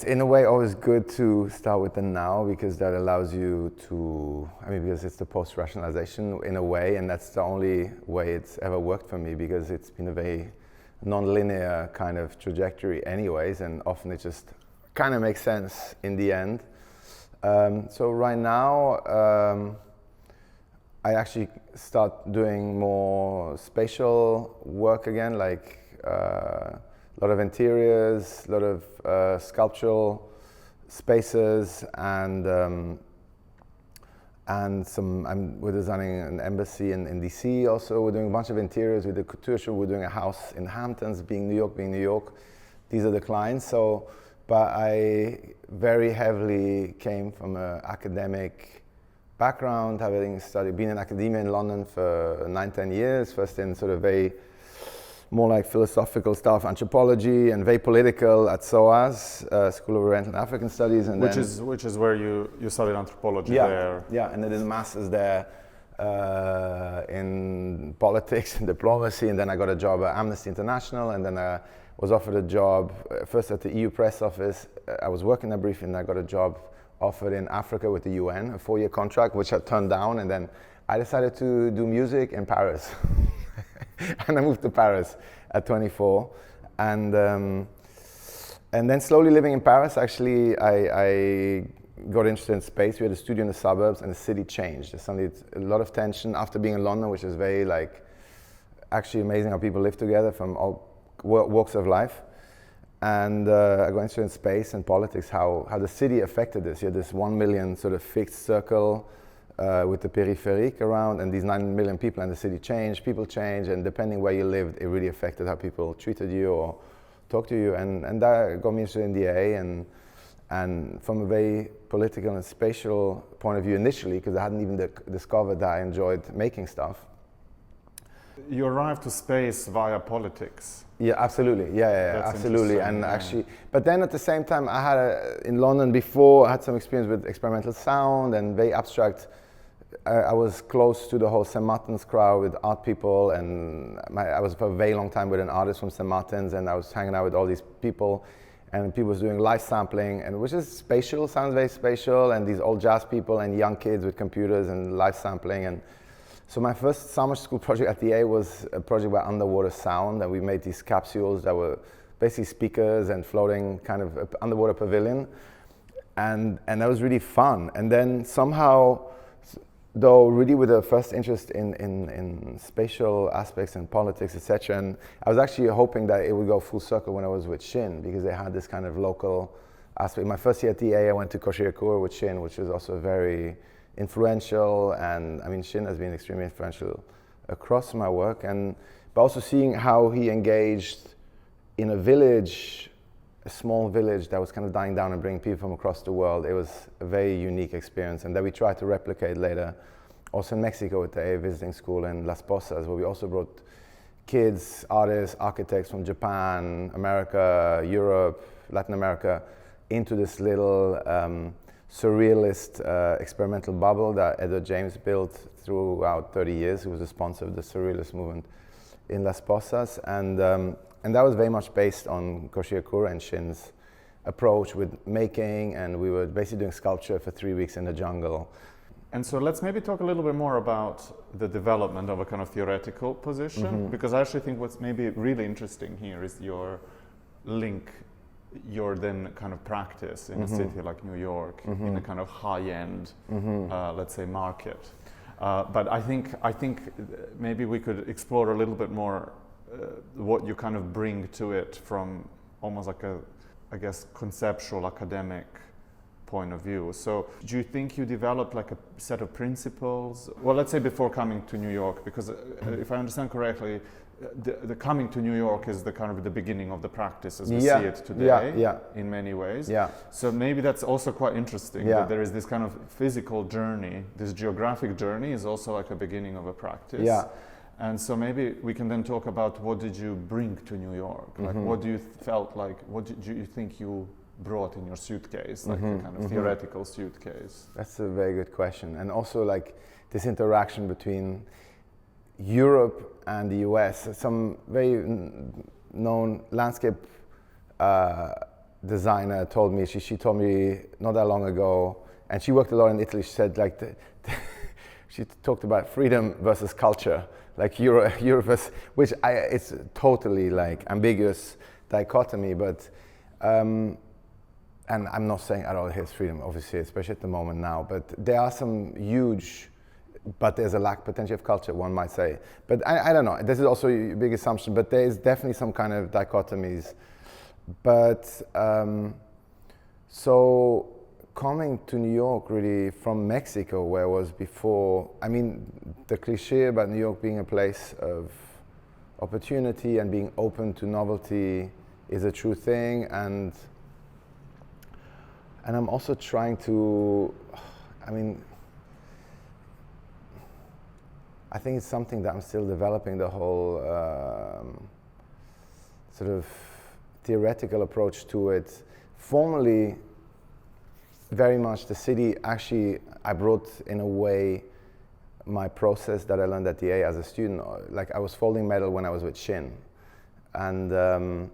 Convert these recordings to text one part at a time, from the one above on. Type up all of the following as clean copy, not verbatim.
in a way always good to start with the now, because that allows you to, because it's the post-rationalization in a way, and that's the only way it's ever worked for me, because it's been a very non-linear kind of trajectory anyways, and often it just kind of makes sense in the end. So right now, I actually start doing more spatial work again, like a lot of interiors, a lot of sculptural spaces, and we're designing an embassy in DC also. We're doing a bunch of interiors with the couture show. We're doing a house in Hamptons, being New York. These are the clients. So, but I very heavily came from an academic background, having been in academia in London for 9-10 years, first in sort of very more like philosophical stuff, anthropology, and very political at SOAS, School of Oriental and African Studies, and which is where you studied anthropology there. Yeah, and I did a master's there in politics and diplomacy, and then I got a job at Amnesty International, and then I was offered a job first at the EU Press Office. I was working there briefly, and I got a job offered in Africa with the UN, a 4-year contract, which I turned down, and then I decided to do music in Paris. And I moved to Paris at 24, and then slowly living in Paris, actually, I got interested in space. We had a studio in the suburbs, and the city changed. There's suddenly a lot of tension after being in London, which is very actually amazing how people live together from all walks of life. And I got interested in space and politics, how the city affected this. You had this 1 million sort of fixed circle with the peripherique around, and these 9 million people, and the city changed, people changed, and depending where you lived, it really affected how people treated you or talked to you, and that got me interested in DA, and from a very political and spatial point of view initially, because I hadn't even discovered that I enjoyed making stuff. You arrived to space via politics. Yeah, absolutely. Yeah, absolutely. And actually, but then at the same time, I had in London before, I had some experience with experimental sound and very abstract. I was close to the whole St. Martin's crowd with art people, and I was for a very long time with an artist from St. Martin's, and I was hanging out with all these people, and people was doing live sampling, and which is spatial, sounds very spatial, and these old jazz people and young kids with computers and live sampling. And so my first summer school project at the A was a project about underwater sound, and we made these capsules that were basically speakers and floating kind of underwater pavilion, and that was really fun. And then somehow, though really with a first interest in spatial aspects and politics, etc., and I was actually hoping that it would go full circle when I was with Shin, because they had this kind of local aspect. My first year at the A, I went to Kosciuszko with Shin, which is also very influential, and Shin has been extremely influential across my work, but also seeing how he engaged in a village, a small village that was kind of dying down and bringing people from across the world. It was a very unique experience, and that we tried to replicate later also in Mexico with the visiting school in Las Pozas, where we also brought kids, artists, architects from Japan, America, Europe, Latin America into this little surrealist experimental bubble that Edward James built throughout 30 years. He was a sponsor of the surrealist movement in Las Pozas, and that was very much based on Kosciuszko and Shin's approach with making, and we were basically doing sculpture for 3 weeks in the jungle. And so let's maybe talk a little bit more about the development of a kind of theoretical position, because I actually think what's maybe really interesting here is your link, your then kind of practice in a city like New York, in a kind of high-end, let's say, market. But I think maybe we could explore a little bit more what you kind of bring to it from almost like a, I guess, conceptual academic point of view. So do you think you developed like a set of principles? Well, let's say before coming to New York, because if I understand correctly, the coming to New York is the kind of the beginning of the practice as we see it today, in many ways. Yeah. So maybe that's also quite interesting, that there is this kind of physical journey, this geographic journey is also like a beginning of a practice. Yeah. And so maybe we can then talk about what did you bring to New York? Like what do you felt like, what did you think you brought in your suitcase, like a kind of theoretical suitcase? That's a very good question. And also like this interaction between Europe and the US, some very known landscape designer told me, she told me not that long ago, and she worked a lot in Italy. She said like, she talked about freedom versus culture, like Europe versus, which it's totally like ambiguous dichotomy, but, and I'm not saying at all here's freedom, obviously, especially at the moment now, but there are some huge, but there's a lack potentially of culture, one might say. But I don't know, this is also a big assumption, but there is definitely some kind of dichotomies. But, so coming to New York really from Mexico, where I was before, I mean, the cliche about New York being a place of opportunity and being open to novelty is a true thing, and I'm also trying to, I mean, I think it's something that I'm still developing, the whole sort of theoretical approach to it. Formally, very much the city, actually, I brought in a way my process that I learned at the A as a student. Like I was folding metal when I was with Shin. And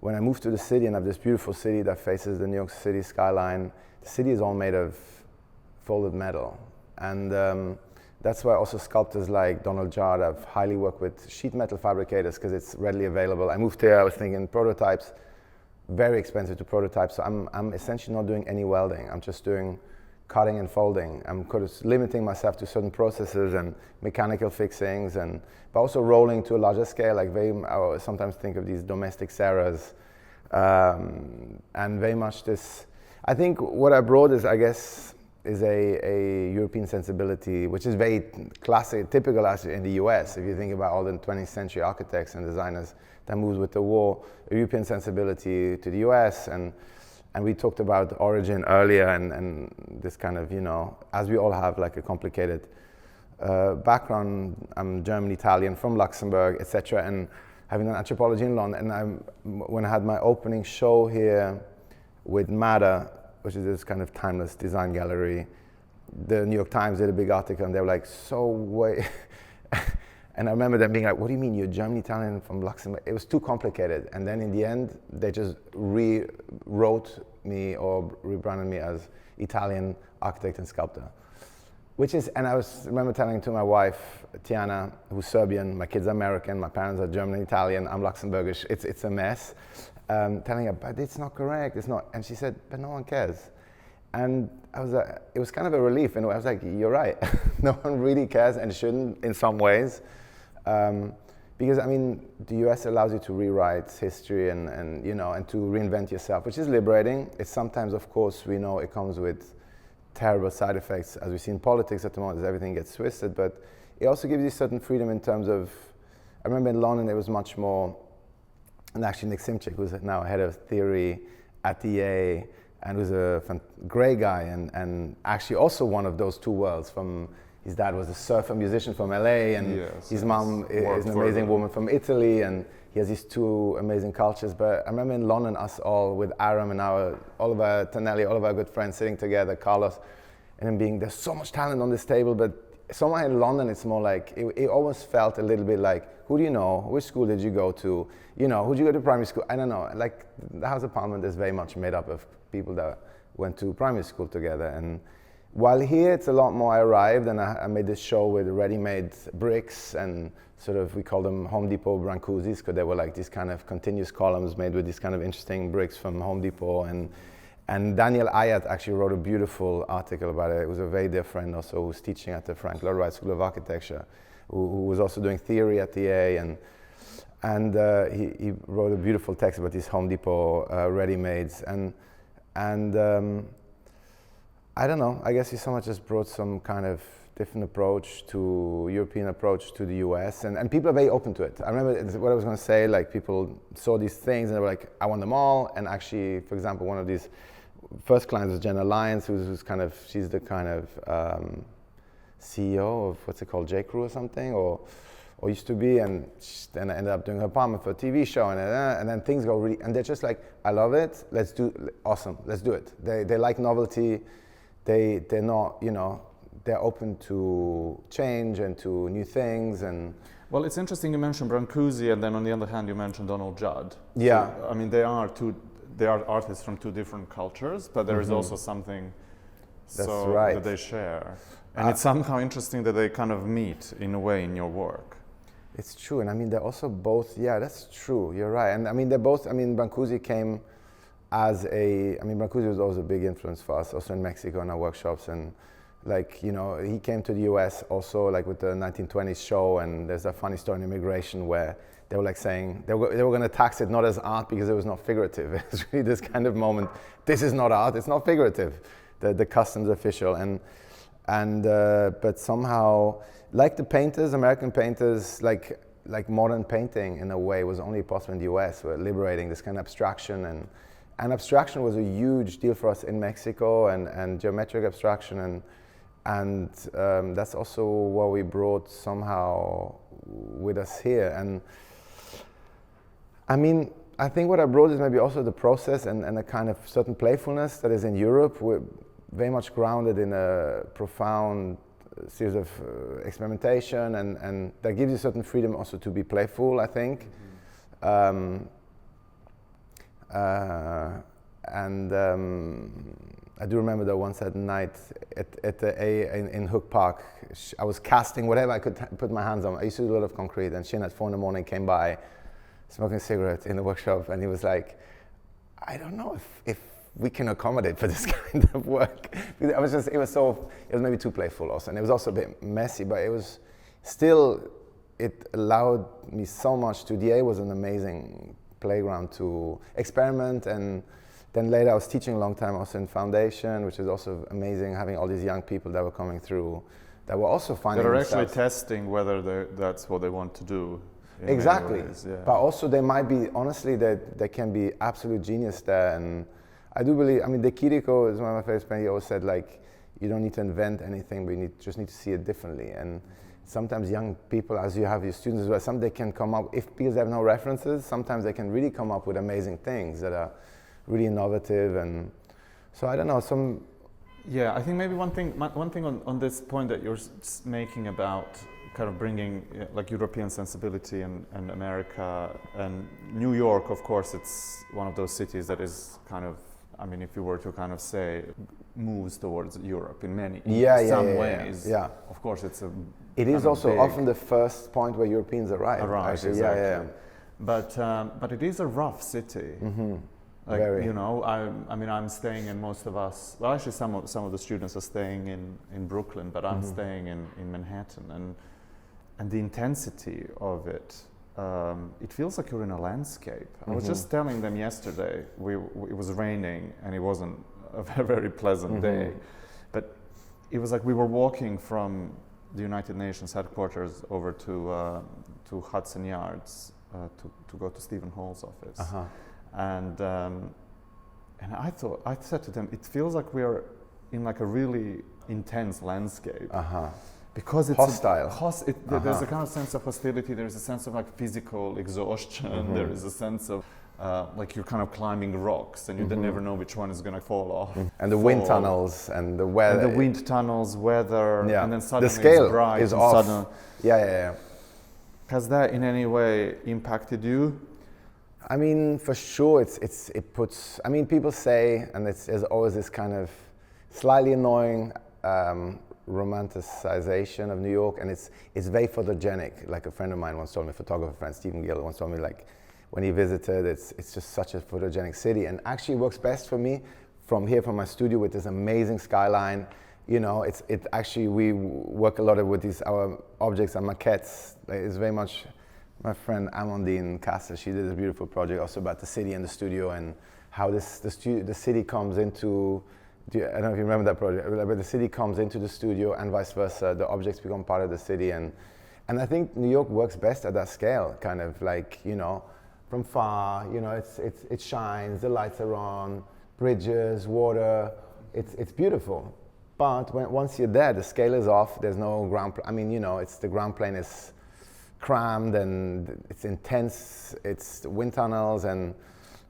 when I moved to the city and I have this beautiful city that faces the New York City skyline, the city is all made of folded metal. And that's why also sculptors like Donald Judd have highly worked with sheet metal fabricators because it's readily available. I moved here, I was thinking prototypes, very expensive to prototype, so I'm essentially not doing any welding. I'm just doing cutting and folding. I'm kind of limiting myself to certain processes and mechanical fixings, but also rolling to a larger scale. Like I sometimes think of these domestic Sarahs, and very much this. I think what I brought is, I guess, is a European sensibility, which is very classic, typical actually in the US. If you think about all the 20th century architects and designers that moved with the war, a European sensibility to the US, and we talked about origin earlier, and this kind of, you know, as we all have like a complicated background. I'm German, Italian, from Luxembourg, etc., and having done anthropology in London, and when I had my opening show here with Matter, which is this kind of timeless design gallery, the New York Times did a big article, and they were like, so wait. And I remember them being like, what do you mean you're German, Italian, from Luxembourg? It was too complicated. And then in the end, they just rewrote me or rebranded me as Italian architect and sculptor. Which is, and I remember telling to my wife, Tiana, who's Serbian, my kids are American, my parents are German and Italian, I'm Luxembourgish, it's a mess. Telling her, but it's not correct, it's not. And she said, but no one cares. And it was kind of a relief, and I was like, you're right. No one really cares and shouldn't in some ways. Because I mean, the US allows you to rewrite history and you know, and to reinvent yourself, which is liberating. It's sometimes, of course, we know it comes with terrible side effects, as we see in politics at the moment, as everything gets twisted, but it also gives you certain freedom in terms of, I remember in London, it was much more, and actually Nick Simchick, who's now head of theory at the A, and was a great guy, and actually also one of those two worlds. From his dad was a surfer musician from LA, and his mom is an amazing woman from Italy, and he has these two amazing cultures. But I remember in London, us all with Aram and Oliver Tonelli, all of our good friends sitting together, Carlos, and then being, there's so much talent on this table, but somewhere in London, it's more like, it almost felt a little bit like, who do you know? Which school did you go to? You know, who did you go to primary school? I don't know. Like, the House of Parliament is very much made up of people that went to primary school together. And while here, it's a lot more, I arrived and I made this show with ready-made bricks, and sort of, we call them Home Depot Brancusis, because they were like these kind of continuous columns made with these kind of interesting bricks from Home Depot. And Daniel Ayat actually wrote a beautiful article about it. It was a very dear friend also who's teaching at the Frank Lloyd Wright School of Architecture, who was also doing theory at the A, and he wrote a beautiful text about these Home Depot ready-mades. And I don't know, I guess he so much just brought some kind of different approach to, European approach to the US, and people are very open to it. I remember what I was gonna say, like people saw these things and they were like, I want them all, and actually, for example, one of these first clients was Jenna Lyons, who's kind of, she's the kind of CEO of, what's it called, J.Crew or something, or used to be, and then I ended up doing her apartment for a TV show, and then things go really, and they're just like, I love it, awesome, let's do it. They like novelty, they're not, you know, they're open to change and to new things. And well, it's interesting you mentioned Brancusi, and then on the other hand you mentioned Donald Judd. Yeah. So, I mean, they are two they are artists from two different cultures, but there is also something that they share. And it's somehow interesting that they kind of meet in a way in your work. It's true, and I mean, they're also both, yeah, that's true, you're right. And I mean, they're both, I mean, Brancusi came as Brancusi was always a big influence for us, also in Mexico in our workshops. And like, you know, he came to the US also like with the 1920s show, and there's a funny story in immigration where they were like saying, they were going to tax it not as art because it was not figurative. It's really this kind of moment, this is not art, it's not figurative, the customs official. But somehow, like the painters, American painters, like modern painting in a way was only possible in the US, were liberating this kind of abstraction. And abstraction was a huge deal for us in Mexico, and geometric abstraction, and that's also what we brought somehow with us here. And I mean, I think what I brought is maybe also the process and a kind of certain playfulness that is in Europe. We're very much grounded in a profound series of experimentation, and that gives you certain freedom also to be playful, I think. I do remember that once at night in Hook Park, I was casting whatever I could put my hands on. I used to do a lot of concrete, and Shin at 4 a.m. came by smoking a cigarette in the workshop, and he was like, I don't know if we can accommodate for this kind of work. It was maybe too playful also, and it was also a bit messy, but it was still, it allowed me so much to, DA was an amazing playground to experiment. And then later I was teaching a long time also in foundation, which is also amazing, having all these young people that were coming through that were also finding themselves. That are actually testing whether that's what they want to do. Exactly, yeah. But also they might be, honestly, they can be absolute genius there. And I do believe, I mean, De Chirico is one of my favorite painters. He always said, like, you don't need to invent anything, but you just need to see it differently. And sometimes young people, as you have your students as well, some they can come up, because they have no references, sometimes they can really come up with amazing things that are really innovative. And so I don't know, Yeah, I think maybe one thing on this point that you're making about kind of bringing like European sensibility and America and New York, of course, it's one of those cities that is kind of, I mean, if you were to kind of say, moves towards Europe in some ways. Yeah. Of course, it is also often the first point where Europeans arrive. Actually. Exactly. Yeah. But it is a rough city. Mm-hmm. Like, very. you know, I mean, I'm staying in, most of us, well, actually some of the students are staying in Brooklyn, but I'm staying in Manhattan, and the intensity of it, it feels like you're in a landscape. I was just telling them yesterday, it was raining and it wasn't a very pleasant day, but it was like we were walking from the United Nations headquarters over to Hudson Yards to go to Stephen Hall's office. And I said to them, it feels like we are in like a really intense landscape. Because it's hostile. There's a kind of sense of hostility. There's a sense of like physical exhaustion. There is a sense of like you're kind of climbing rocks, and you never know which one is going to fall off. And the wind tunnels and the weather. And the wind tunnels, weather, and then suddenly the scale it's bright is off. Sudden. Yeah. Has that in any way impacted you? I mean, for sure, it puts. I mean, people say, and there's always this kind of slightly annoying romanticization of New York, and it's very photogenic. Like a friend of mine once told me, a photographer friend, Stephen Gill, once told me, like, when he visited, it's just such a photogenic city, and actually works best for me from my studio with this amazing skyline. You know, it actually, we work a lot with our objects and maquettes. It's very much my friend Amandine Castle. She did a beautiful project also about the city and the studio, and how the city comes into. I don't know if you remember that project, but the city comes into the studio and vice versa. The objects become part of the city, and I think New York works best at that scale, kind of like, you know, from far, you know, it shines, the lights are on, bridges, water, it's beautiful. But once you're there, the scale is off. There's no ground. I mean, you know, the ground plane is crammed and it's intense. It's wind tunnels, and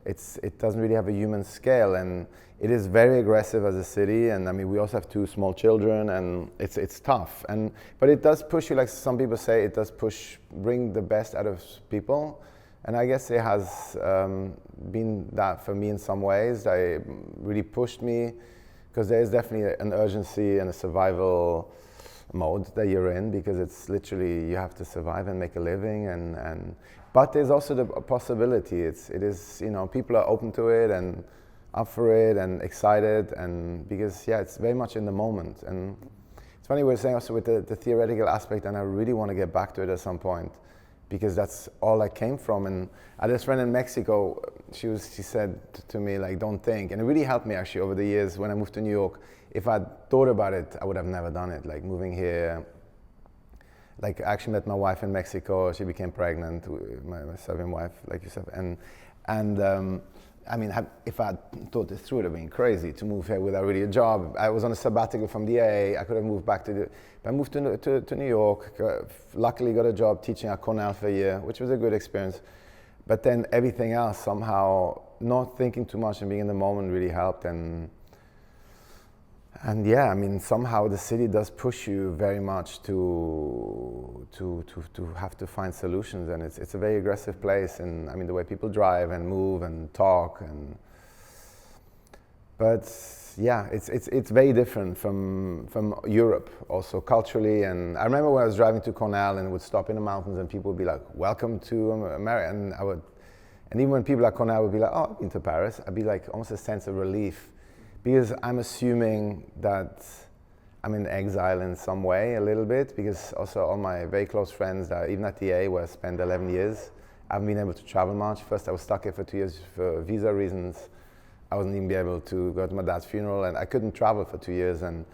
it doesn't really have a human scale, and it is very aggressive as a city. And I mean, we also have 2 small children, and it's tough. But it does push you, like some people say, it does bring the best out of people. And I guess it has been that for me in some ways. It really pushed me, because there is definitely an urgency and a survival mode that you're in, because it's literally you have to survive and make a living, but there's also the possibility. It is, you know, people are open to it and up for it and excited, and because it's very much in the moment. And it's funny, we were saying also with the theoretical aspect, and I really want to get back to it at some point, because that's all I came from. And I had this friend in Mexico, she said to me, like, don't think, and it really helped me actually over the years when I moved to New York. If I'd thought about it, I would have never done it, like moving here. Like, I actually met my wife in Mexico. She became pregnant, my Serbian wife, like you said. And I mean, if I'd thought it through, it would have been crazy to move here without really a job. I was on a sabbatical from the AA. I could have moved back but I moved to New York. Luckily got a job teaching at Cornell for a year, which was a good experience. But then everything else, somehow, not thinking too much and being in the moment really helped. And yeah, I mean, somehow the city does push you very much to have to find solutions, and it's a very aggressive place. And I mean, the way people drive and move and talk, but yeah, it's very different from Europe also culturally. And I remember when I was driving to Cornell and would stop in the mountains, and people would be like, "Welcome to America," and even when people at Cornell would be like, "Oh, I've been to Paris," I'd be like almost a sense of relief. Because I'm assuming that I'm in exile in some way a little bit, because also all my very close friends that even at the A, where I spent 11 years, I haven't been able to travel much. First I was stuck here for 2 years for visa reasons. I wasn't even able to go to my dad's funeral, and I couldn't travel for 2 years. And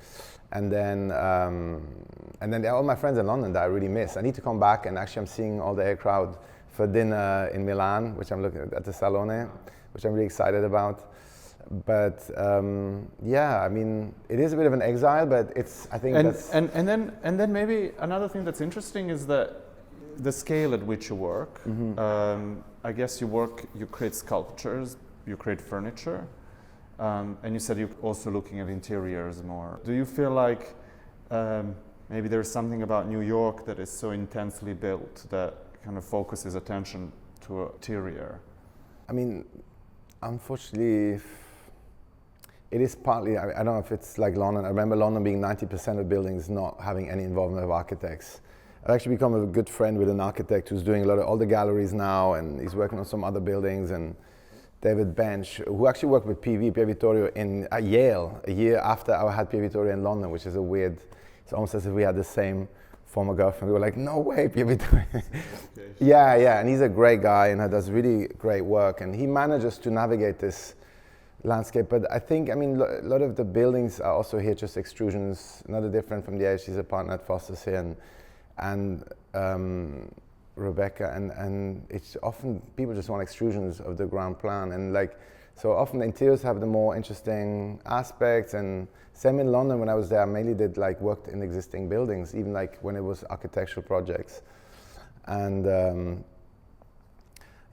then all my friends in London that I really miss. I need to come back, and actually I'm seeing all the air crowd for dinner in Milan, which I'm looking at the Salone, which I'm really excited about. But yeah, I mean, it is a bit of an exile, but I think that's... And then maybe another thing that's interesting is that the scale at which you work. Mm-hmm. I guess you create sculptures, you create furniture, and you said you're also looking at interiors more. Do you feel like maybe there's something about New York that is so intensely built that kind of focuses attention to interior? I mean, unfortunately, it is partly, I don't know if it's like London. I remember London being 90% of buildings not having any involvement of architects. I've actually become a good friend with an architect who's doing all the galleries now, and he's working on some other buildings, and David Bench, who actually worked with Pier Vittorio at Yale a year after I had Pier Vittorio in London, which is it's almost as if we had the same former girlfriend. We were like, no way, Pier Vittorio. Yeah, and he's a great guy and does really great work, and he manages to navigate this landscape. But I think, I mean, a lot of the buildings are also here just extrusions, not different from the age. She's a partner at Foster's here, and Rebecca, and it's often people just want extrusions of the ground plan, and like, so often the interiors have the more interesting aspects. And same in London when I was there, I mainly worked in existing buildings, even like when it was architectural projects. And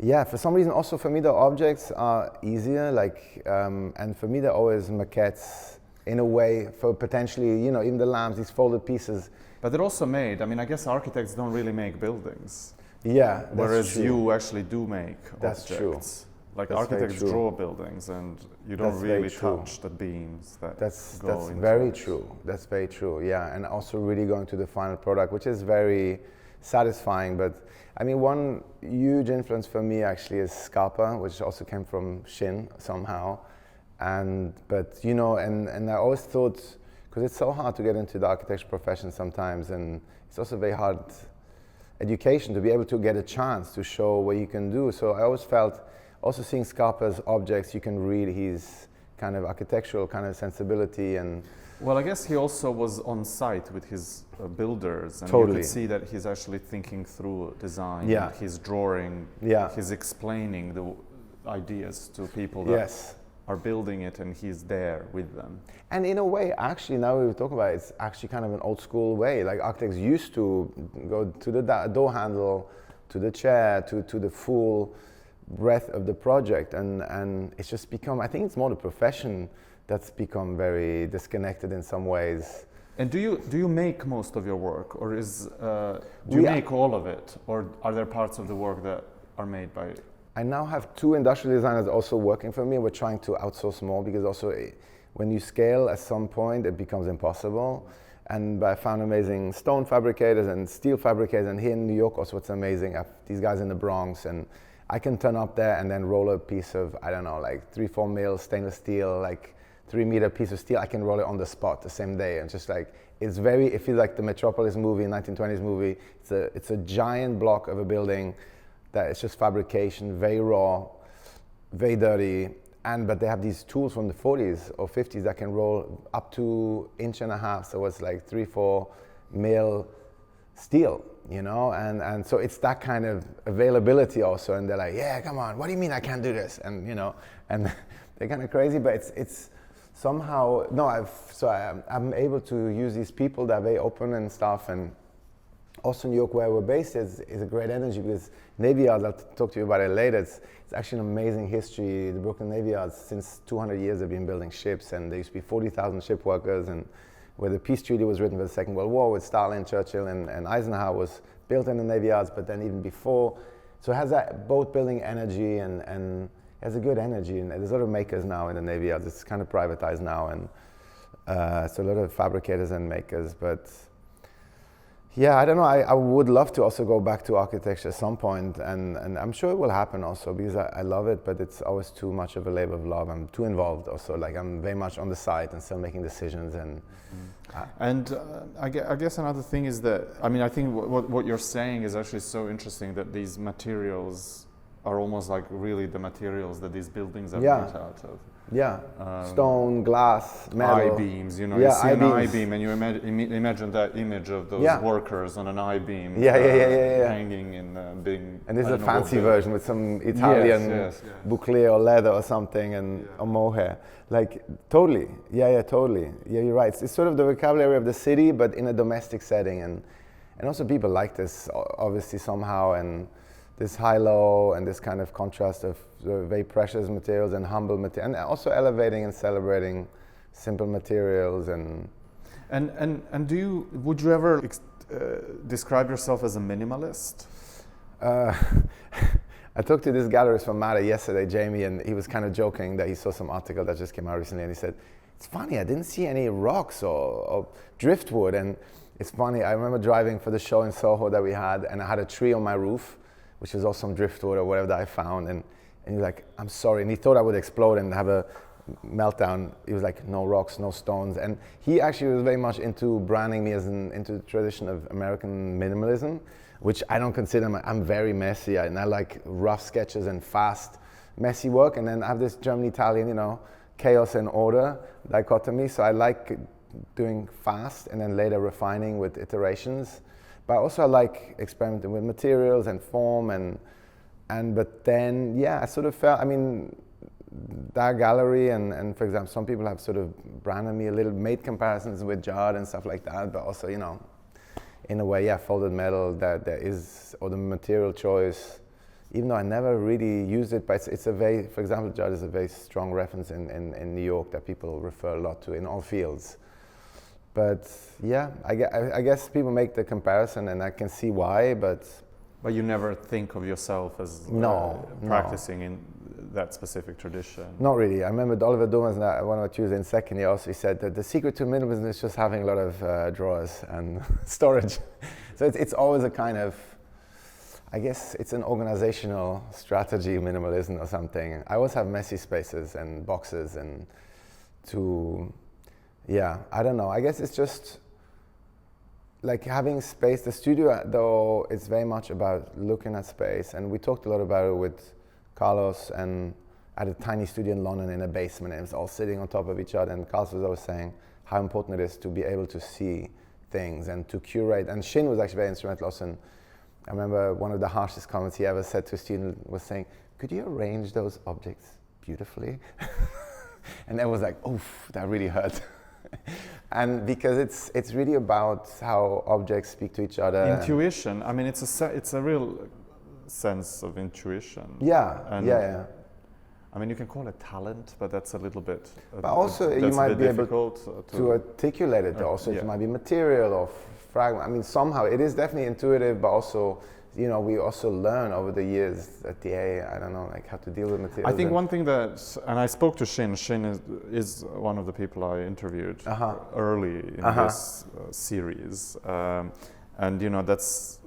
yeah, for some reason also for me the objects are easier, and for me they're always maquettes in a way, for potentially, you know, even the lamps, these folded pieces. But they're also made, I mean, I guess architects don't really make buildings. Yeah, that's whereas true. You actually do make that's objects. True. Like that's architects draw buildings, and you don't really touch the beams that's into very it. true. That's very true, yeah. And also really going to the final product, which is very satisfying. But I mean, one huge influence for me actually is Scarpa, which also came from Shin somehow. But you know, and I always thought, because it's so hard to get into the architecture profession sometimes, and it's also very hard education to be able to get a chance to show what you can do. So I always felt, also seeing Scarpa's objects, you can read his kind of architectural kind of sensibility. And well, I guess he also was on site with his builders, and totally. You could see that he's actually thinking through design. Yeah. And he's drawing. Yeah. He's explaining the ideas to people that yes. are building it, and he's there with them. And in a way, actually, now we talk about it, it's actually kind of an old school way. Like architects used to go to the door handle, to the chair, to the full breadth of the project, and it's just become, I think it's more the profession that's become very disconnected in some ways. And do you make most of your work, or do you make all of it, or are there parts of the work that are made by? I now have 2 industrial designers also working for me. We're trying to outsource more because also when you scale at some point, it becomes impossible. And I found amazing stone fabricators and steel fabricators. And here in New York also what's amazing, I have these guys in the Bronx, and I can turn up there and then roll a piece of, I don't know, like 3-4 mil stainless steel, like 3-meter piece of steel. I can roll it on the spot the same day. And just like, it feels like the Metropolis movie, 1920s movie. It's a giant block of a building that it's just fabrication, very raw, very dirty. But they have these tools from the 40s or 50s that can roll up to 1.5 inches. So it's like 3-4 mil steel, you know? And so it's that kind of availability also. And they're like, yeah, come on, what do you mean I can't do this? And, you know, and they're kind of crazy, but it's somehow, I'm able to use these people that are very open and stuff. And also New York, where we're based, is a great energy because Navy Yards, I'll talk to you about it later, it's actually an amazing history. The Brooklyn Navy Yards, since 200 years, they've been building ships, and there used to be 40,000 ship workers, and where the peace treaty was written for the Second World War with Stalin, Churchill, and Eisenhower was built in the Navy Yards, but then even before. So it has that boat building energy, and it has a good energy, and there's a lot of makers now in the Navy Yards. It's kind of privatized now, and so a lot of fabricators and makers, but yeah, I don't know. I would love to also go back to architecture at some point, and I'm sure it will happen also because I love it, but it's always too much of a labor of love. I'm too involved also. Like I'm very much on the side and still making decisions. And I guess another thing is that, I mean, I think what you're saying is actually so interesting that these materials are almost like really the materials that these buildings are built out of. Yeah, stone, glass, metal. I-beams, you know, yeah, you see an I-beams. I-beam and you imagine that image of those workers on an I-beam hanging in being... And this is a fancy version with some Italian boucle or leather or something and or mohair. Like, totally. Yeah, totally. Yeah, you're right. It's sort of the vocabulary of the city, but in a domestic setting. And also people like this, obviously, somehow, and this high-low and this kind of contrast of very precious materials and humble materials, and also elevating and celebrating simple materials. And would you ever describe yourself as a minimalist? I talked to this gallerist from Mara yesterday, Jamie, and he was kind of joking that he saw some article that just came out recently, and he said, "It's funny, I didn't see any rocks or driftwood." And it's funny, I remember driving for the show in Soho that we had, and I had a tree on my roof, which was also some driftwood or whatever that I found, and he's like, "I'm sorry," and he thought I would explode and have a meltdown. He was like, "No rocks, no stones," and he actually was very much into branding me as into the tradition of American minimalism, which I don't consider. I'm very messy, and I like rough sketches and fast, messy work, and then I have this German-Italian, you know, chaos and order dichotomy, so I like doing fast and then later refining with iterations. But also I like experimenting with materials and form but then, yeah, I sort of felt, I mean, that gallery and for example, some people have sort of branded me a little, made comparisons with Jard and stuff like that, but also, you know, in a way, yeah, folded metal, that there is, or the material choice, even though I never really used it, but it's a very, for example, Jard is a very strong reference in New York that people refer a lot to in all fields. But yeah, I guess people make the comparison, and I can see why. But you never think of yourself as practicing in that specific tradition. Not really. I remember Oliver Dumas, one of our tutors in second year, also he said that the secret to minimalism is just having a lot of drawers and storage. So it's always a kind of, I guess it's an organizational strategy, minimalism or something. I always have messy spaces and boxes and yeah, I don't know. I guess it's just like having space. The studio, though, it's very much about looking at space. And we talked a lot about it with Carlos, and at a tiny studio in London in a basement, and it was all sitting on top of each other. And Carlos was always saying how important it is to be able to see things and to curate. And Shin was actually very instrumental also. And I remember one of the harshest comments he ever said to a student was saying, "Could you arrange those objects beautifully?" And I was like, oof, that really hurt. And because it's really about how objects speak to each other. Intuition. I mean, it's a real sense of intuition. Yeah. I mean, you can call it talent, but that's a little bit. But also, you might be able to articulate it. Also, it might be material or fragment. I mean, somehow it is definitely intuitive, but also you know, we also learn over the years at the I don't know, like how to deal with materials. I think one thing that, and I spoke to Shin. Shin is one of the people I interviewed early in this series, and you know, that's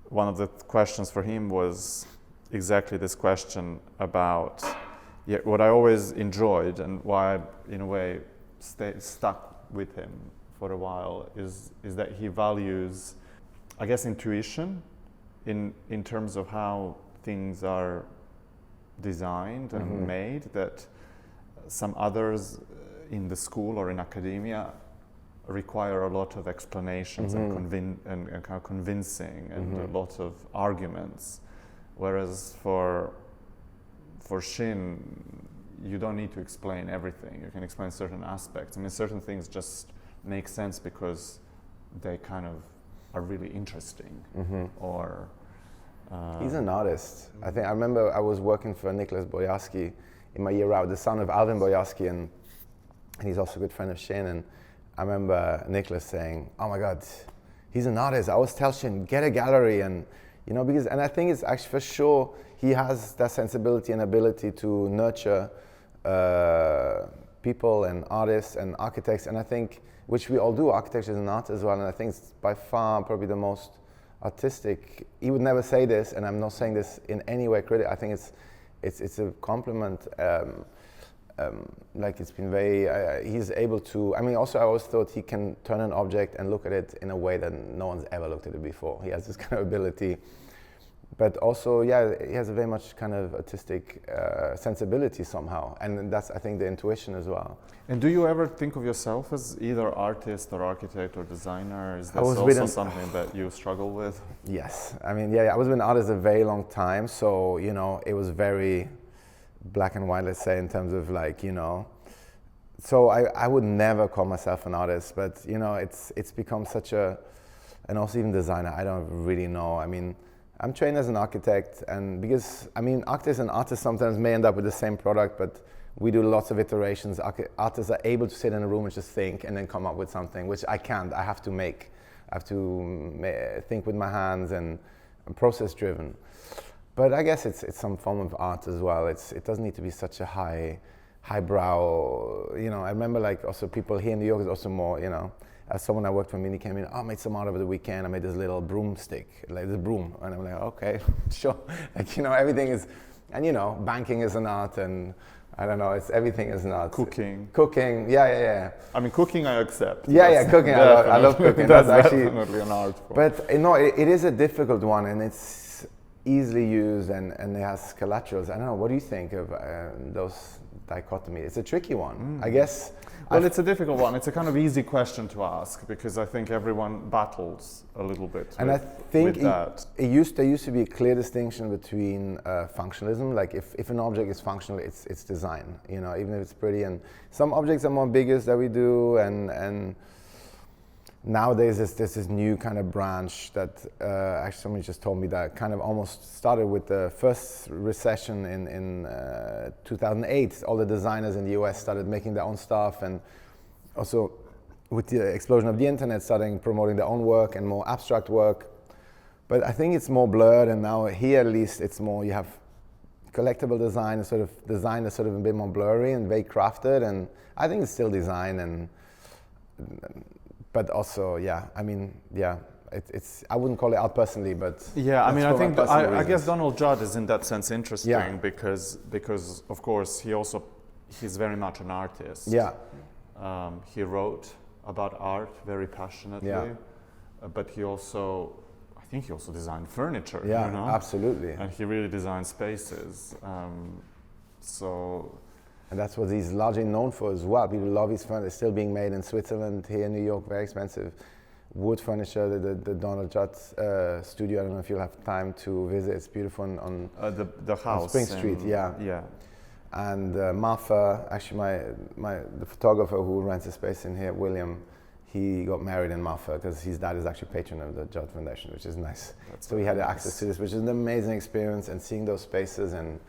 one of the questions for him was exactly this question about what I always enjoyed and why, in a way, stuck with him for a while is that he values, I guess, intuition in terms of how things are designed and made, that some others in the school or in academia require a lot of explanations and kind of convincing and a lot of arguments, whereas for Shin, you don't need to explain everything. You can explain certain aspects. I mean, certain things just make sense because they kind of are really interesting. Or he's an artist. I remember I was working for Nicholas Boyarsky in my year out, the son of Alvin Boyarsky, and he's also a good friend of Shin. And I remember Nicholas saying, "Oh my God, he's an artist. I always tell Shin, get a gallery," and you know, and I think it's actually for sure he has that sensibility and ability to nurture people and artists and architects, and I think, which we all do, architecture is an art as well, and I think it's by far probably the most artistic. He would never say this, and I'm not saying this in any way critic. I think it's a compliment. Like it's been very, he's able to, I mean, also I always thought he can turn an object and look at it in a way that no one's ever looked at it before. He has this kind of ability. But also, yeah, he has a very much kind of artistic sensibility somehow. And that's, I think, the intuition as well. And do you ever think of yourself as either artist or architect or designer? Is this also something that you struggle with? Yes. I mean, yeah, I was with an artist a very long time. So, you know, it was very black and white, let's say, in terms of like, you know. So I would never call myself an artist. But, you know, it's become such a, and also even designer, I don't really know. I mean, I'm trained as an architect, and because, I mean, architects and artists sometimes may end up with the same product, but we do lots of iterations. Artists are able to sit in a room and just think and then come up with something, which I can't. I have to make. I have to think with my hands and process driven. But I guess it's some form of art as well. It doesn't need to be such a highbrow, you know. I remember like also people here in New York is also more, you know, as someone I worked for, Mini came in, I made some art over the weekend. I made this little broomstick, like this broom. And I'm like, okay, sure. Like, you know, everything is, and you know, banking is an art, and I don't know, everything is an art. Cooking, yeah. I mean, cooking I accept. Yeah, cooking, I love cooking. That's actually definitely an art form. But you know, it is a difficult one, and it's easily used, and it has collaterals. I don't know, what do you think of those dichotomies? It's a tricky one, I guess. Well, it's a difficult one. It's a kind of easy question to ask because I think everyone battles a little bit and with, I think that. There used to be a clear distinction between functionalism. Like if an object is functional, it's design. You know, even if it's pretty. And some objects are more ambiguous that we do. And nowadays there's this new kind of branch that actually somebody just told me that kind of almost started with the first recession in 2008. All the designers in the US started making their own stuff, and also with the explosion of the internet, starting promoting their own work and more abstract work. But I think it's more blurred, and now here at least it's more, you have collectible design, a sort of design that's sort of a bit more blurry and very crafted, and I think it's still design, but also, yeah, I mean, yeah, it's I wouldn't call it art personally, but yeah, I mean, I think I guess Donald Judd is in that sense interesting, because of course he's very much an artist. Yeah. He wrote about art very passionately, but I think he also designed furniture. Yeah, you know? Absolutely. And he really designed spaces. And that's what he's largely known for as well. People love his furniture. It's still being made in Switzerland, here in New York, very expensive. Wood furniture, the Donald Judd studio, I don't know if you'll have time to visit. It's beautiful on the house. On Spring Street, yeah. Yeah. And Martha, actually the photographer who rents a space in here, William, he got married in Martha because his dad is actually patron of the Judd Foundation, which is nice. So he had access to this, which is an amazing experience, and seeing those spaces. And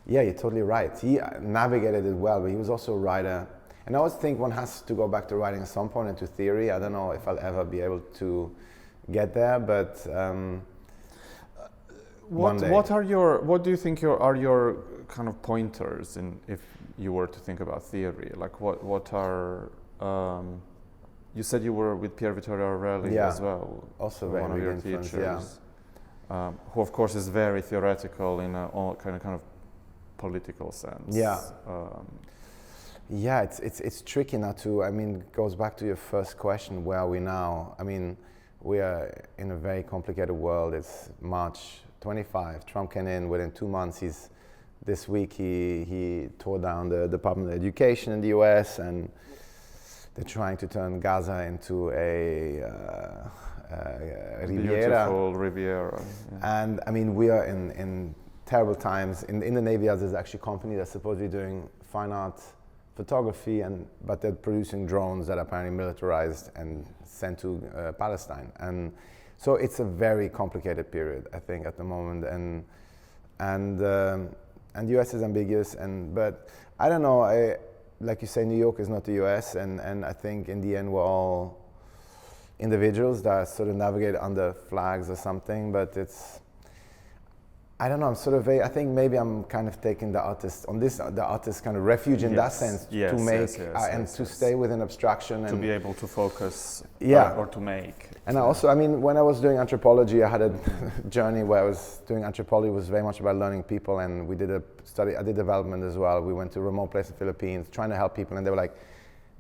yeah, you're totally right. He navigated it well, but he was also a writer. And I always think one has to go back to writing at some point, into theory. I don't know if I'll ever be able to get there, but one day. What do you think are your kind of pointers in, if you were to think about theory? Like what are you said you were with Pier Vittorio Aureli as well, also very one of your teachers, who of course is very theoretical in a all kind of political sense. It's tricky now to, I mean, it goes back to your first question, where are we now? I mean, we are in a very complicated world. It's March 25, Trump came in within 2 months. This week he tore down the Department of Education in the US, and they're trying to turn Gaza into a Riviera. Beautiful Riviera. Yeah. And I mean, we are in terrible times. In the Navy, there's actually a company that's supposedly doing fine art photography, but they're producing drones that are apparently militarized and sent to Palestine. And so it's a very complicated period, I think, at the moment. And the US is ambiguous, but I don't know. Like you say, New York is not the US, and I think in the end we're all individuals that sort of navigate under flags or something, but I don't know, I'm sort of I think maybe I'm kind of taking the artist kind of refuge in that sense, to make and to stay within abstraction. To be able to focus or to make. And I mean, when I was doing anthropology, I had a journey where I was doing anthropology, was very much about learning people, and we did a study, I did development as well. We went to a remote place in the Philippines, trying to help people, and they were like,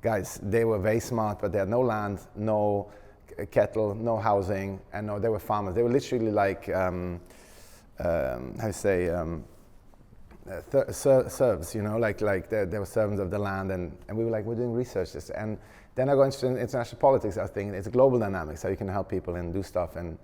guys, they were very smart, but they had no land, no cattle, no housing, and they were farmers. They were literally like, serfs, like they were servants of the land, and we were like, we're doing research this. And then I got interested in international politics. I was thinking it's a global dynamics, how you can help people and do stuff. And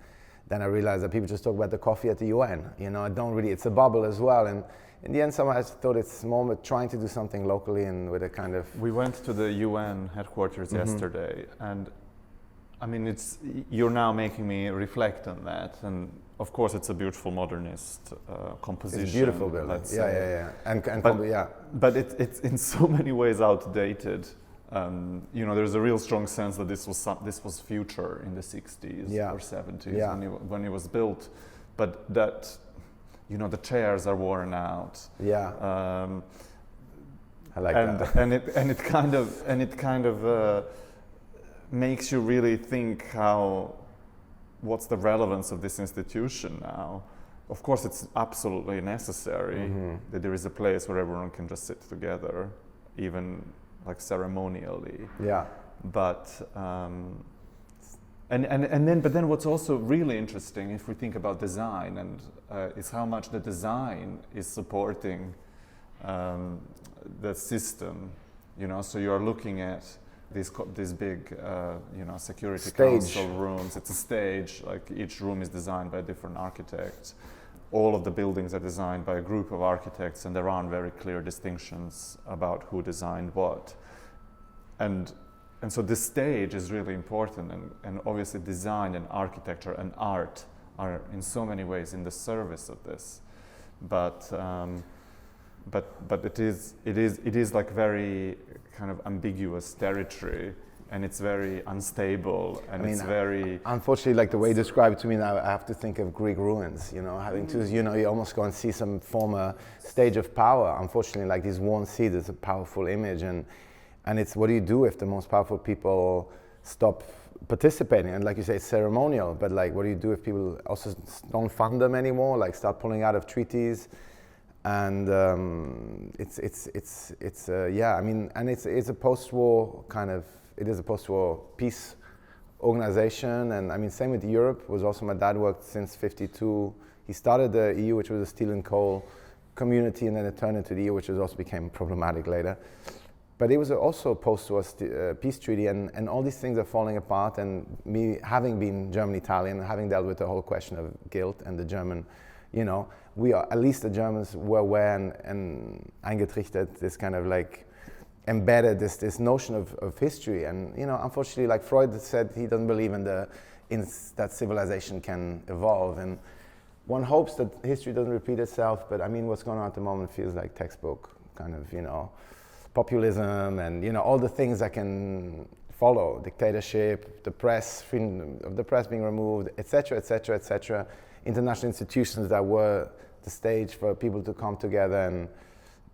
then I realized that people just talk about the coffee at the UN, it's a bubble as well. And in the end, somehow I thought it's more about trying to do something locally and with a kind of... We went to the UN headquarters yesterday, and I mean, you're now making me reflect on that. And of course, it's a beautiful modernist composition. It's a beautiful building. But it's in so many ways outdated. There's a real strong sense that this was future in the 60s or 70s when it was built, but that the chairs are worn out. I like that. And it kind of makes you really think what's the relevance of this institution now. Of course, it's absolutely necessary that there is a place where everyone can just sit together, even like ceremonially. But but then what's also really interesting, if we think about design, is how much the design is supporting the system. So you're looking at these big, security stage. council rooms. It's a stage. Like each room is designed by a different architect. All of the buildings are designed by a group of architects, and there aren't very clear distinctions about who designed what. And so this stage is really important, and obviously design and architecture and art are in so many ways in the service of this. But it is like very kind of ambiguous territory, and it's very unstable, and it's very... Unfortunately, like the way you describe it to me now, I have to think of Greek ruins, having to, you almost go and see some former stage of power. Unfortunately, like these worn seats is a powerful image, and it's what do you do if the most powerful people stop participating? And like you say, it's ceremonial, but like what do you do if people also don't fund them anymore, like start pulling out of treaties? And it's a post-war kind of, it is a post-war peace organization. And I mean, same with Europe. Was also, my dad worked since '52. He started the EU, which was a steel and coal community, and then it turned into the EU, which also became problematic later. But it was also a post-war peace treaty, and all these things are falling apart. And me, having been German-Italian, having dealt with the whole question of guilt and the German, we are, at least the Germans were aware and eingetrichtert, this kind of like embedded this notion of history. And unfortunately, like Freud said, he doesn't believe in that civilization can evolve. And one hopes that history doesn't repeat itself. But I mean, what's going on at the moment feels like textbook kind of, populism and all the things that can follow: dictatorship, the press, freedom of the press being removed, etc., etc., etc. international institutions that were the stage for people to come together and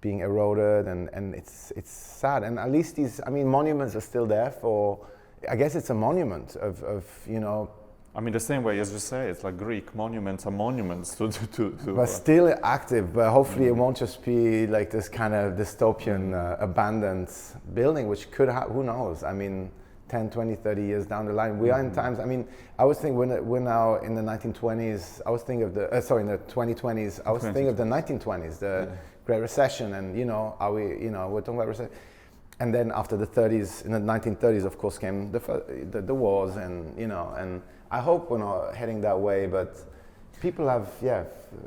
being eroded, and it's sad. And at least these, I mean, monuments are still there for, I guess it's a monument of you know. I mean, the same way as you say, it's like Greek monuments are monuments to but still active, but hopefully it won't just be like this kind of dystopian abandoned building, which could have, who knows, I mean, 10, 20, 30 years down the line. We are in times, I mean, I was thinking we're now in the 1920s, I was thinking of the, in the 2020s, I was thinking of the 1920s, the Great Recession, and, you know, are we, you know, we're talking about recession. And then after the 30s, in the 1930s, of course, came the wars, and, you know, and I hope we're not heading that way, but people have, yeah.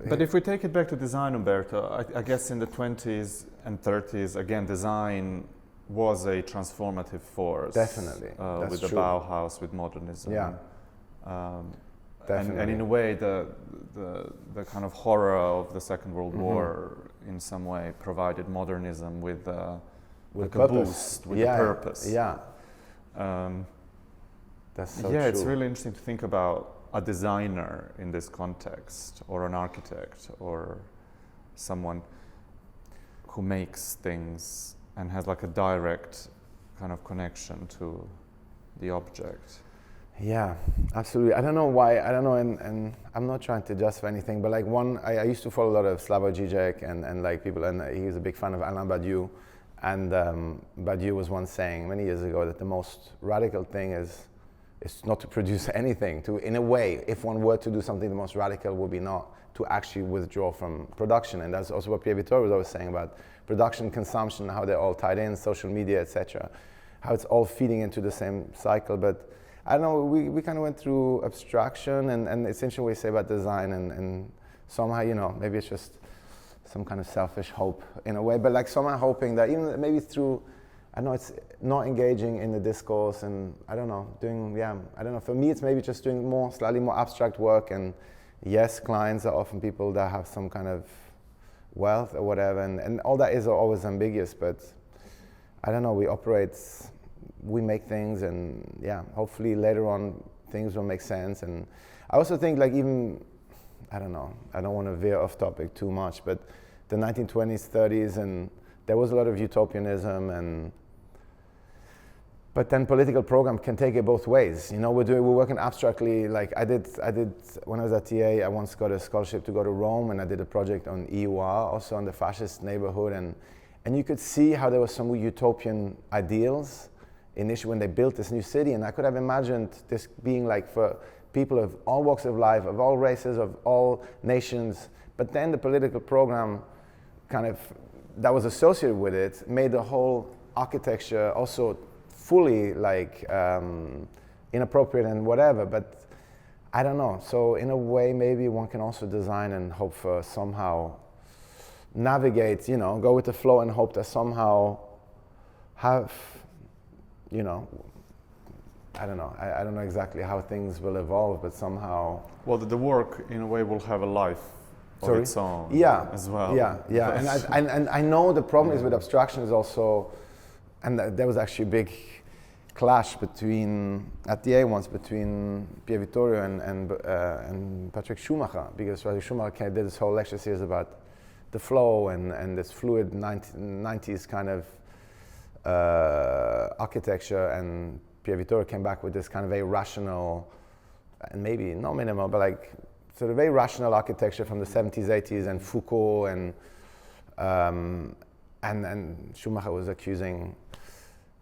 But if we take it back to design, Umberto, I guess in the 20s and 30s, again, design was a transformative force. Definitely, with the Bauhaus, with modernism. Yeah. Definitely. And in a way, the kind of horror of the Second World War, in some way, provided modernism with like a boost, with a purpose. Yeah. That's so true. It's really interesting to think about a designer in this context, or an architect, or someone who makes things and has like a direct kind of connection to the object. Yeah, absolutely. I don't know why, I don't know, and I'm not trying to justify anything, but like I used to follow a lot of Slavoj Žižek and like people, and he was a big fan of Alain Badiou, and Badiou was once saying many years ago that the most radical thing is not to produce anything. To, in a way, if one were to do something, the most radical would be not to actually withdraw from production. And that's also what Pier Vittorio was always saying about production, consumption, how they're all tied in, social media, etc. How it's all feeding into the same cycle. But I don't know, we kind of went through abstraction, and it's interesting what you say about design, and somehow, you know, maybe it's just some kind of selfish hope in a way, but like somehow hoping that even maybe through, I know it's not engaging in the discourse, and I don't know, I don't know, for me it's maybe just doing slightly more abstract work, and yes, clients are often people that have some kind of wealth or whatever, and all that is always ambiguous, but I don't know, we make things, and hopefully later on things will make sense. And I also think like even, I don't know, I don't want to veer off topic too much, but the 1920s, 30s, and there was a lot of utopianism, but then political program can take it both ways. You know, we're working abstractly. Like I did when I was at TA, I once got a scholarship to go to Rome, and I did a project on EUR, also on the fascist neighborhood, and you could see how there were some utopian ideals initially when they built this new city, and I could have imagined this being like for people of all walks of life, of all races, of all nations, but then the political program kind of, that was associated with it, made the whole architecture also fully like inappropriate and whatever, but I don't know. So in a way, maybe one can also design and hope for somehow navigate, you know, go with the flow and hope that somehow have, you know, I don't know. I don't know exactly how things will evolve, but somehow. Well, the work in a way will have a life of its own. As well. Yeah. And I know the problem is with abstraction is also, and there was actually a big clash at the A once between Pier Vittorio and Patrick Schumacher, because Patrick Schumacher did this whole lecture series about the flow and this fluid 90s kind of architecture, and Pier Vittorio came back with this kind of very rational, and maybe not minimal, but like sort of very rational architecture from the 70s, 80s, and Foucault, and Schumacher was accusing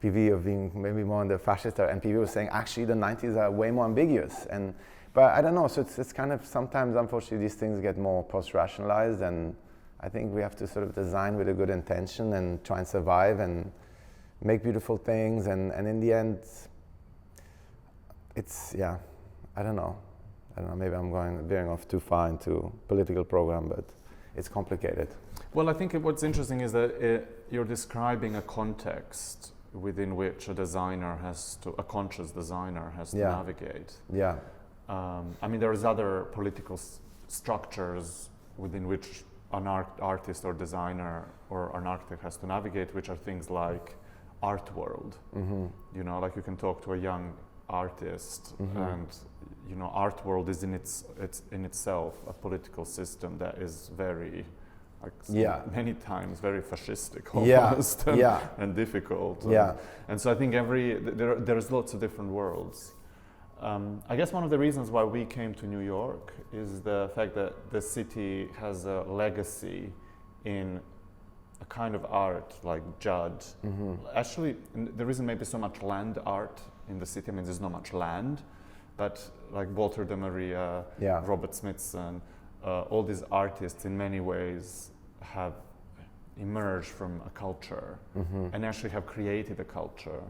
PV of being maybe more on the fascist, and PV was saying actually the 90s are way more ambiguous. But I don't know, so it's kind of, sometimes unfortunately these things get more post-rationalized, and I think we have to sort of design with a good intention and try and survive and make beautiful things, and in the end, it's, I don't know, maybe I'm veering off too far into political program, but it's complicated. Well, I think what's interesting is that you're describing a context within which a conscious designer has to navigate. Yeah. I mean, there's other political structures within which an artist or designer or an architect has to navigate, which are things like art world. You know, like you can talk to a young artist and you know, art world is it's in itself a political system that is very, like, many times very fascistic almost, and difficult. And so I think there's lots of different worlds. I guess one of the reasons why we came to New York is the fact that the city has a legacy in a kind of art like Judd. Actually, there isn't maybe so much land art in the city. I mean, there's not much land, but like Walter de Maria, Robert Smithson, all these artists in many ways have emerged from a culture and actually have created a culture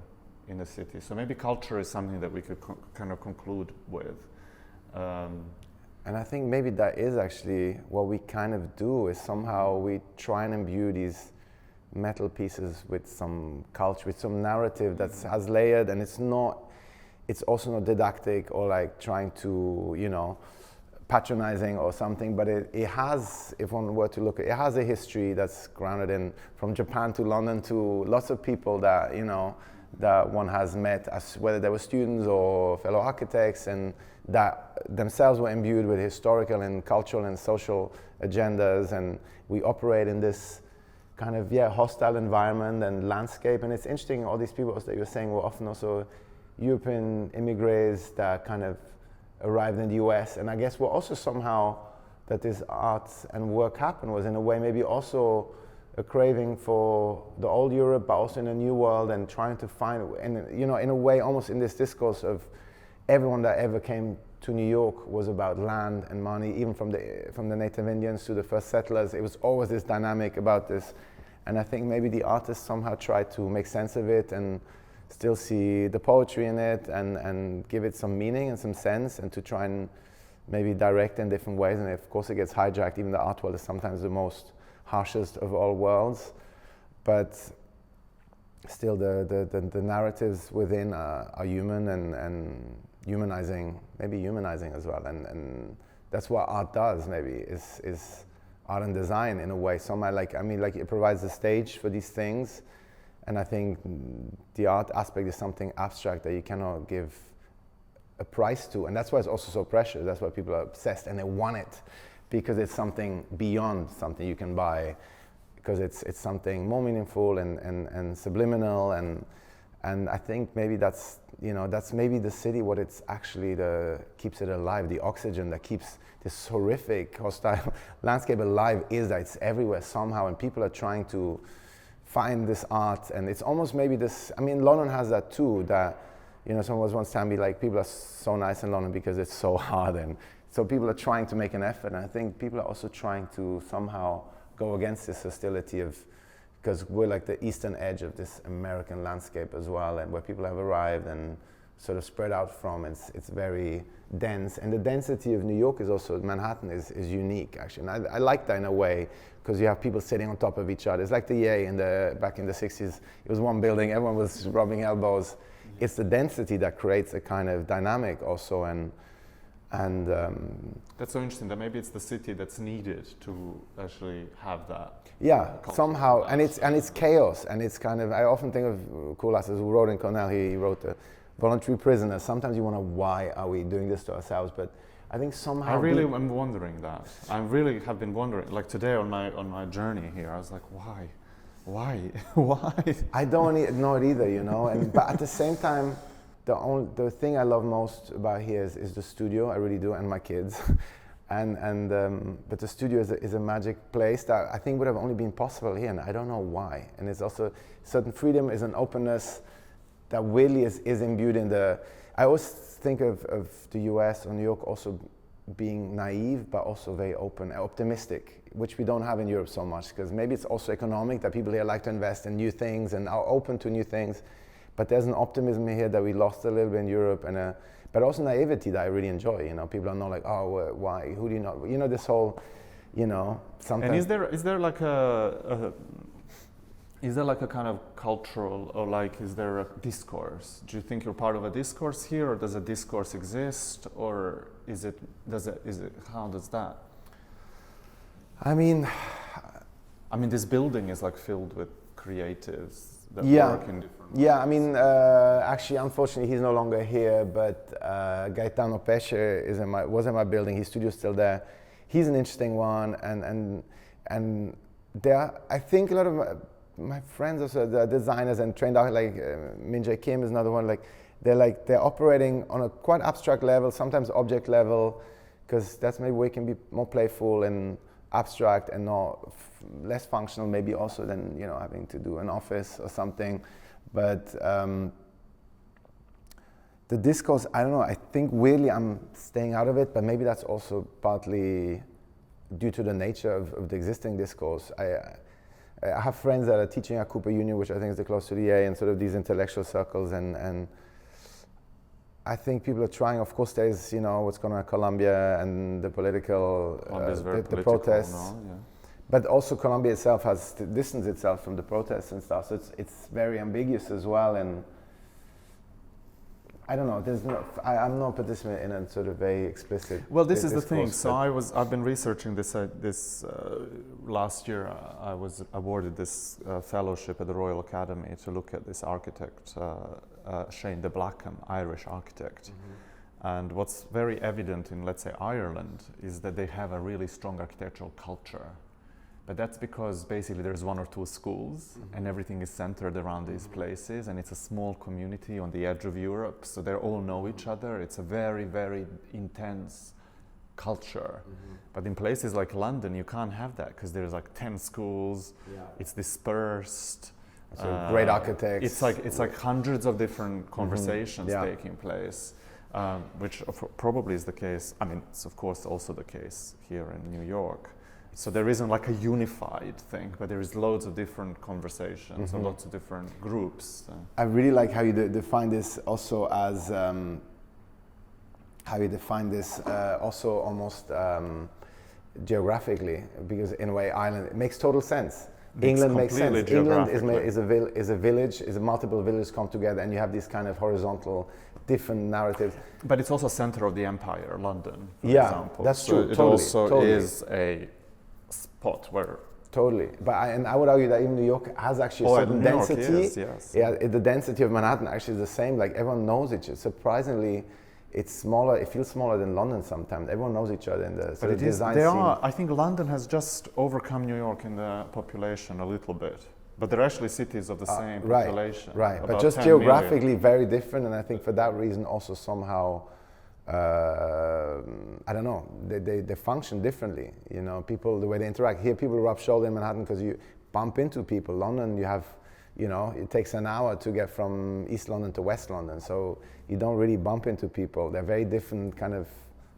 in the city. So maybe culture is something that we could kind of conclude with. And I think maybe that is actually what we kind of do, is somehow we try and imbue these metal pieces with some culture, with some narrative that has layered, and it's also not didactic or like trying to, you know, patronizing or something, but it has, if one were to look at it, has a history that's grounded in, from Japan to London to lots of people that, you know, that one has met, as whether they were students or fellow architects, and that themselves were imbued with historical and cultural and social agendas, and we operate in this kind of hostile environment and landscape. And it's interesting, all these people that you're saying were often also European immigrants that kind of arrived in the US, and I guess we're also somehow, that this art and work happened was in a way maybe also a craving for the old Europe, but also in a new world, and trying to find, and you know, in a way, almost in this discourse of everyone that ever came to New York was about land and money, even from the Native Indians to the first settlers. It was always this dynamic about this, and I think maybe the artists somehow tried to make sense of it and still see the poetry in it, and give it some meaning and some sense, and to try and maybe direct in different ways. And of course, it gets hijacked. Even the art world is sometimes the most harshest of all worlds, but still the narratives within are human and humanizing, maybe humanizing as well, and that's what art does, maybe, is art and design in a way. Somehow, like it provides a stage for these things, and I think the art aspect is something abstract that you cannot give a price to, and that's why it's also so precious. That's why people are obsessed and they want it, because it's something beyond something you can buy, because it's something more meaningful and subliminal, and I think maybe that's maybe the city, what it's actually keeps it alive, the oxygen that keeps this horrific hostile landscape alive, is that it's everywhere somehow, and people are trying to find this art, and it's almost maybe this, I mean, London has that too, that, you know, someone was once telling me, like, people are so nice in London because it's so hard, and so people are trying to make an effort, and I think people are also trying to somehow go against this hostility because we're like the eastern edge of this American landscape as well, and where people have arrived and sort of spread out from. It's very dense, and the density of New York is also, Manhattan is unique actually, and I like that in a way, because you have people sitting on top of each other. It's like the Yay back in the 60s. It was one building, everyone was rubbing elbows. It's the density that creates a kind of dynamic also, and that's so interesting, that maybe it's the city that's needed to actually have that. Yeah, somehow, and it's chaos, and it's kind of, I often think of Koulas, who wrote in Cornell, he wrote Voluntary Prisoners. Sometimes you wonder, why are we doing this to ourselves? But I think somehow... I really am wondering that. I really have been wondering, like today on my journey here, I was like, why? Why? I don't know it either, you know, but at the same time, the thing I love most about here is the studio. I really do, and my kids, but the studio is a magic place that I think would have only been possible here, and I don't know why. And it's also certain freedom, is an openness that really is imbued in the. I always think of the US or New York also being naive, but also very open, optimistic, which we don't have in Europe so much, because maybe it's also economic, that people here like to invest in new things and are open to new things. But there's an optimism here that we lost a little bit in Europe, and but also naivety that I really enjoy. You know, people are not like, oh, why? Who do you know? You know, this whole, you know, sometimes. And is there like a kind of cultural, or like, is there a discourse? Do you think you're part of a discourse here, or does a discourse exist, or how does that? I mean, this building is like filled with creatives. that work in different ways. Yeah, I mean, actually, unfortunately, he's no longer here, but Gaetano Pesce was in my building. His studio's still there. He's an interesting one, and there, I think a lot of my friends also, the designers and trained out, like Min Jae Kim is another one. They're operating on a quite abstract level, sometimes object level, because that's maybe where it can be more playful and abstract and less functional, maybe also than having to do an office or something. But the discourse, I don't know. I think weirdly I'm staying out of it, but maybe that's also partly due to the nature of the existing discourse. I have friends that are teaching at Cooper Union, which I think is the close to the A, and sort of these intellectual circles, and I think people are trying. Of course, there's what's going on in Colombia and the political, the protests. No? Yeah. But also Colombia itself has distanced itself from the protests and stuff, so it's very ambiguous as well. And I don't know. I'm not participating in a sort of very explicit. Well, this is the discourse, thing. So I've been researching this. Last year, I was awarded this fellowship at the Royal Academy to look at this architect, Shane de Blackham, Irish architect. Mm-hmm. And what's very evident in, let's say, Ireland, is that they have a really strong architectural culture. But that's because basically there's one or two schools, mm-hmm. and everything is centered around mm-hmm. these places, and it's a small community on the edge of Europe, so they all know each other. It's a very, very intense culture. Mm-hmm. But in places like London, you can't have that because there's like 10 schools, it's dispersed. So great architects. It's like hundreds of different conversations mm-hmm. taking place, which probably is the case. I mean, it's of course also the case here in New York. So there isn't like a unified thing, but there is loads of different conversations mm-hmm. and lots of different groups. I really like how you define this also as, also almost geographically, because in a way Ireland, it makes total sense. England makes sense. England is a village, multiple villages come together, and you have these kind of horizontal, different narratives. But it's also center of the empire, London, for example. That's so true. It totally, also totally. is a spot where totally, but I would argue that even New York has actually a certain density. Yes. Yeah, the density of Manhattan actually is the same. Like everyone knows each other. Surprisingly, it's smaller. It feels smaller than London sometimes. Everyone knows each other in the sort of design scene. I think London has just overcome New York in the population a little bit, but they're actually cities of the same population. Right, but just geographically very different, and I think for that reason also somehow. I don't know, they function differently, people, the way they interact. Here people rub shoulder in Manhattan because you bump into people. London, you have, it takes an hour to get from East London to West London, so you don't really bump into people. They're very different kind of,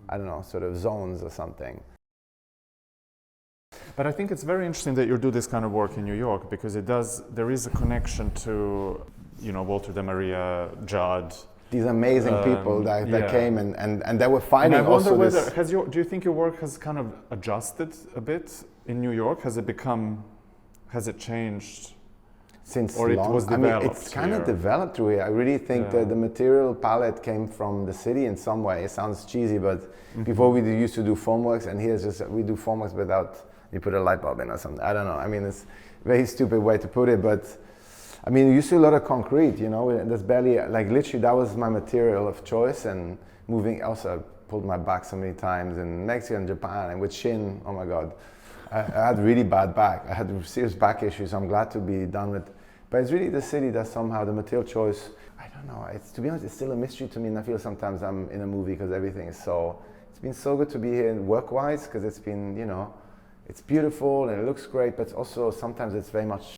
I don't know, sort of zones or something. But I think it's very interesting that you do this kind of work in New York, because there is a connection to, Walter de Maria, Judd, these amazing people that came and they were fighting. And I wonder also whether do you think your work has kind of adjusted a bit in New York? Has it changed since or long? It was developed? I mean, it's kind of developed through here. I really think that the material palette came from the city in some way. It sounds cheesy, but mm-hmm. before we used to do formworks, and here's just we do formworks without you put a light bulb in or something. I don't know. I mean, it's a very stupid way to put it, but. I mean, you see a lot of concrete, there's barely, like literally that was my material of choice, and moving, also I pulled my back so many times in Mexico and Japan, and with shin, oh my God, I had really bad back. I had serious back issues, so I'm glad to be done with, but it's really the city that somehow the material choice, I don't know, to be honest, it's still a mystery to me, and I feel sometimes I'm in a movie because everything is it's been so good to be here work-wise, because it's been, it's beautiful and it looks great, but also sometimes it's very much